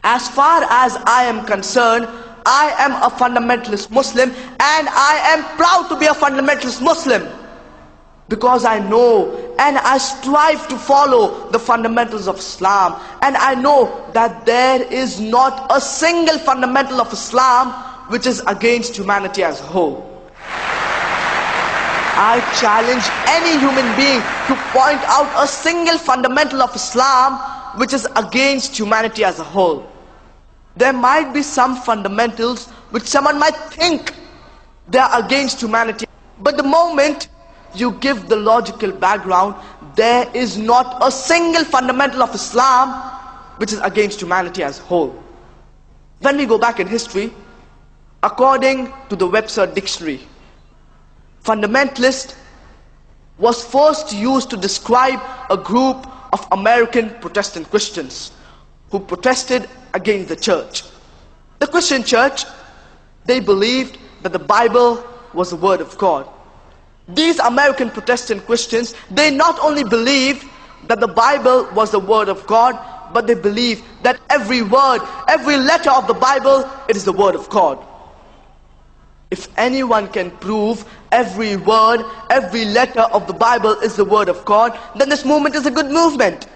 As far as I am concerned, I am a fundamentalist Muslim, and I am proud to be a fundamentalist Muslim, because I know and I strive to follow the fundamentals of Islam, and I know that there is not a single fundamental of Islam which is against humanity as a whole. I challenge any human being to point out a single fundamental of Islam which is against humanity as a whole. There might be some fundamentals which someone might think they are against humanity, but the moment you give the logical background, there is not a single fundamental of Islam which is against humanity as a whole. When we go back in history, according to the Webster Dictionary, fundamentalist was first used to describe a group of American Protestant Christians who protested against the church. The Christian church, they believed that the Bible was the word of God. These American Protestant Christians, they not only believed that the Bible was the word of God, but they believed that every word, every letter of the Bible, it is the word of God. If anyone can prove every word, every letter of the Bible is the word of God, then this movement is a good movement.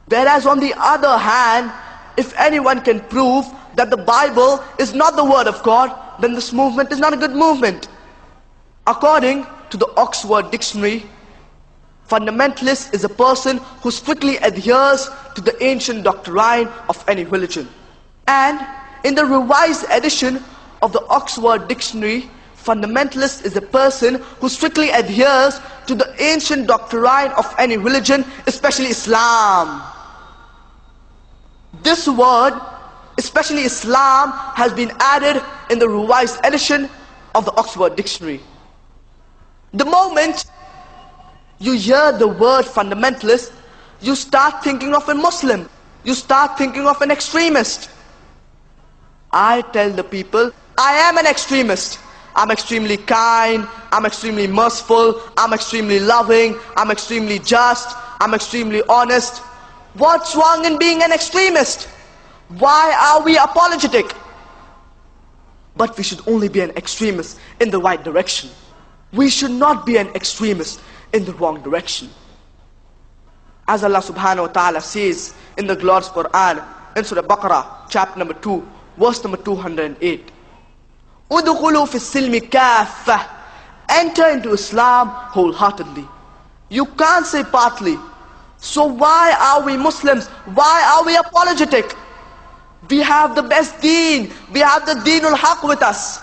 Whereas on the other hand, if anyone can prove that the Bible is not the word of God, then this movement is not a good movement. According to the Oxford Dictionary, fundamentalist is a person who strictly adheres to the ancient doctrine of any religion. And in the revised edition of the Oxford Dictionary, fundamentalist is a person who strictly adheres to the ancient doctrine of any religion, especially Islam. This word, especially Islam, has been added in the revised edition of the Oxford Dictionary. The moment you hear the word fundamentalist, you start thinking of a Muslim. You start thinking of an extremist. I tell the people, I am an extremist. I'm extremely kind, I'm extremely merciful, I'm extremely loving, I'm extremely just, I'm extremely honest. What's wrong in being an extremist? Why are we apologetic? But we should only be an extremist in the right direction. We should not be an extremist in the wrong direction. As Allah subhanahu wa ta'ala says in the glorious Quran, in Surah Baqarah, chapter number 2, verse number 208. Udkhulu fi silmi kaffah. Enter into Islam wholeheartedly. You can't say partly. So why are we Muslims? Why are we apologetic? We have the best deen. We have the Deenul Haq with us.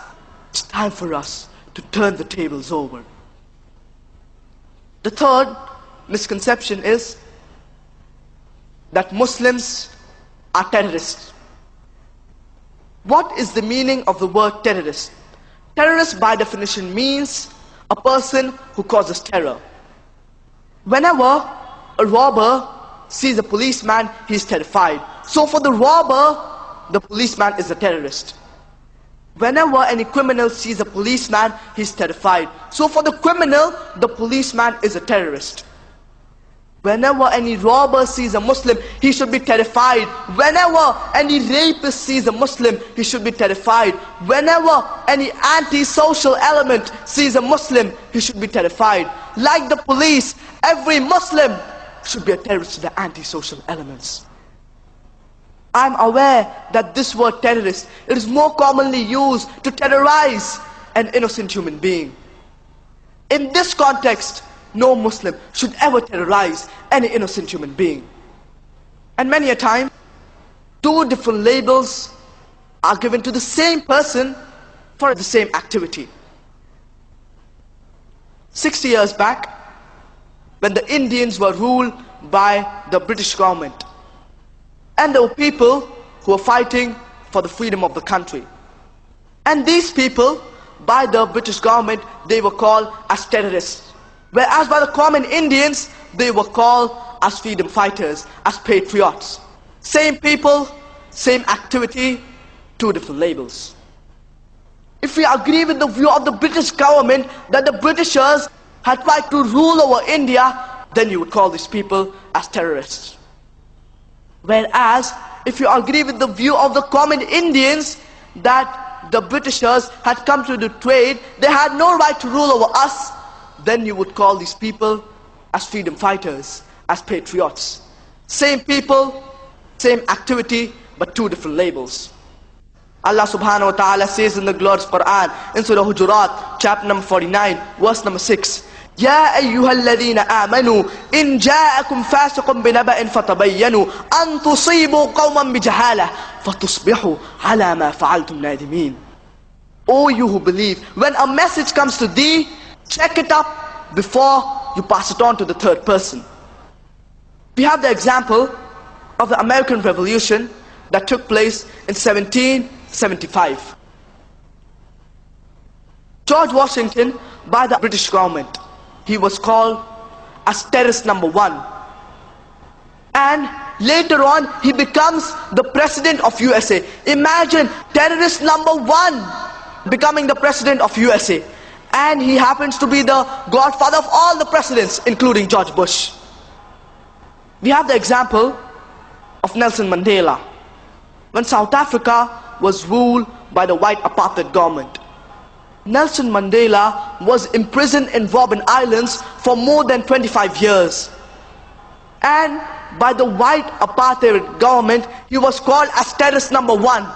It's time for us to turn the tables over. The third misconception is that Muslims are terrorists. What is the meaning of the word terrorist? Terrorist by definition means a person who causes terror. Whenever a robber sees a policeman, he is terrified. So for the robber, the policeman is a terrorist. Whenever any criminal sees a policeman, he is terrified. So for the criminal, the policeman is a terrorist. Whenever any robber sees a Muslim, he should be terrified. Whenever any rapist sees a Muslim, he should be terrified. Whenever any anti-social element sees a Muslim, he should be terrified. Like the police, every Muslim should be a terrorist to the anti-social elements. I'm aware that this word terrorist, it is more commonly used to terrorize an innocent human being. In this context, no Muslim should ever terrorize any innocent human being. And many a time, two different labels are given to the same person for the same activity. 60 years back, when the Indians were ruled by the British government, and there were people who were fighting for the freedom of the country. And these people, by the British government, they were called as terrorists. Whereas by the common Indians, they were called as freedom fighters, as patriots. Same people, same activity, two different labels. If we agree with the view of the British government that the Britishers had tried to rule over India, then you would call these people as terrorists. Whereas if you agree with the view of the common Indians that the Britishers had come to do trade, they had no right to rule over us, then you would call these people as freedom fighters, as patriots. Same people, same activity, but two different labels. Allah subhanahu wa ta'ala says in the glorious Quran, in Surah Hujurat, chapter number 49, verse number 6, يا أيها الذين آمنوا إن جاءكم فاسق بنبأ فتبينوا أن تصيبوا قوما بجهالة فتصبحوا على ما فعلتم نادمين. O you who believe, when a message comes to thee, check it up before you pass it on to the third person. We have the example of the American Revolution that took place in 1775. George Washington, by the British government, he was called as terrorist number 1. And later on, he becomes the president of USA. Imagine terrorist number 1 becoming the president of USA. And he happens to be the godfather of all the presidents, including George Bush. We have the example of Nelson Mandela. When South Africa was ruled by the white apartheid government, Nelson Mandela was imprisoned in Robben Islands for more than 25 years. And by the white apartheid government, he was called as terrorist number 1.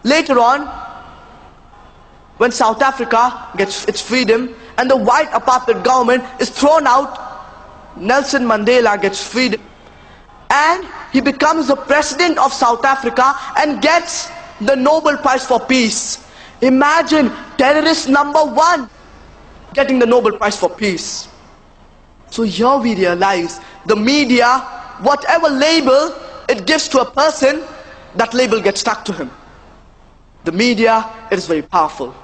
Later on, when South Africa gets its freedom and the white apartheid government is thrown out, Nelson Mandela gets freedom and he becomes the president of South Africa and gets the Nobel Prize for Peace. Imagine terrorist number 1 getting the Nobel Prize for Peace. So here we realize the media, whatever label it gives to a person, that label gets stuck to him. The media, it is very powerful.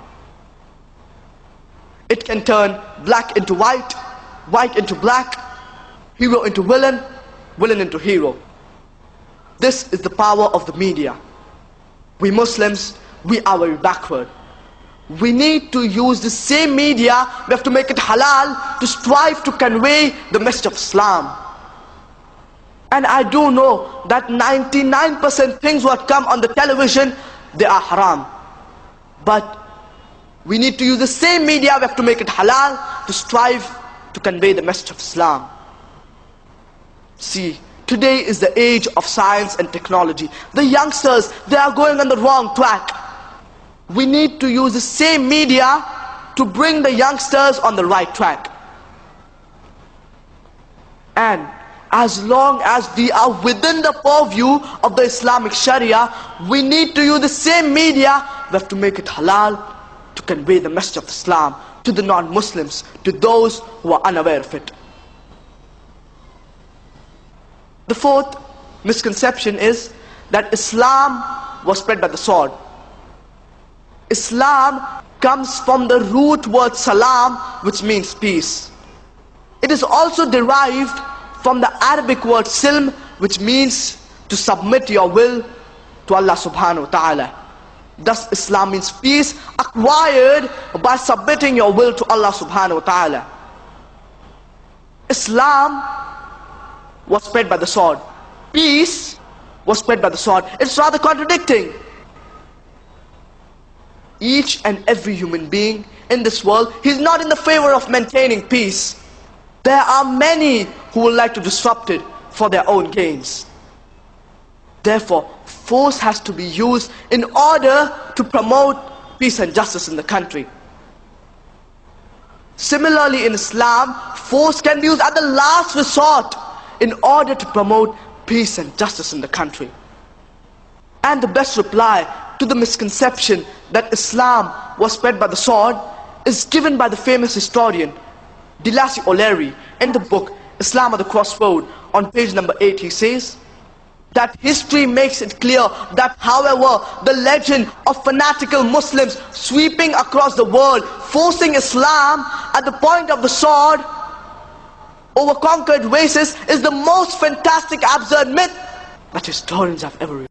It can turn black into white, white into black, hero into villain, villain into hero. This is the power of the media. We Muslims, we are very backward. We need to use the same media, we have to make it halal, to strive to convey the message of Islam. And I do know that 99% things what come on the television, they are haram. But we need to use the same media, we have to make it halal, to strive to convey the message of Islam. See, today is the age of science and technology. The youngsters, they are going on the wrong track. We need to use the same media to bring the youngsters on the right track. And as long as we are within the purview of the Islamic Sharia, we need to use the same media, we have to make it halal to convey the message of Islam to the non-Muslims, to those who are unaware of it. The fourth misconception is that Islam was spread by the sword. Islam comes from the root word salam, which means peace. It is also derived from the Arabic word silm, which means to submit your will to Allah subhanahu wa ta'ala. Thus Islam means peace acquired by submitting your will to Allah subhanahu wa ta'ala. Islam was spread by the sword. Peace was spread by the sword. It's rather contradicting. Each and every human being in this world, he's not in the favor of maintaining peace. There are many who would like to disrupt it for their own gains. Therefore, force has to be used in order to promote peace and justice in the country. Similarly, in Islam, force can be used at the last resort in order to promote peace and justice in the country. And the best reply to the misconception that Islam was spread by the sword is given by the famous historian Delassie O'Leary in the book Islam at the Crossroad. On page number 8 he says that history makes it clear that however the legend of fanatical Muslims sweeping across the world, forcing Islam at the point of the sword over conquered races is the most fantastic, absurd myth that historians have ever written.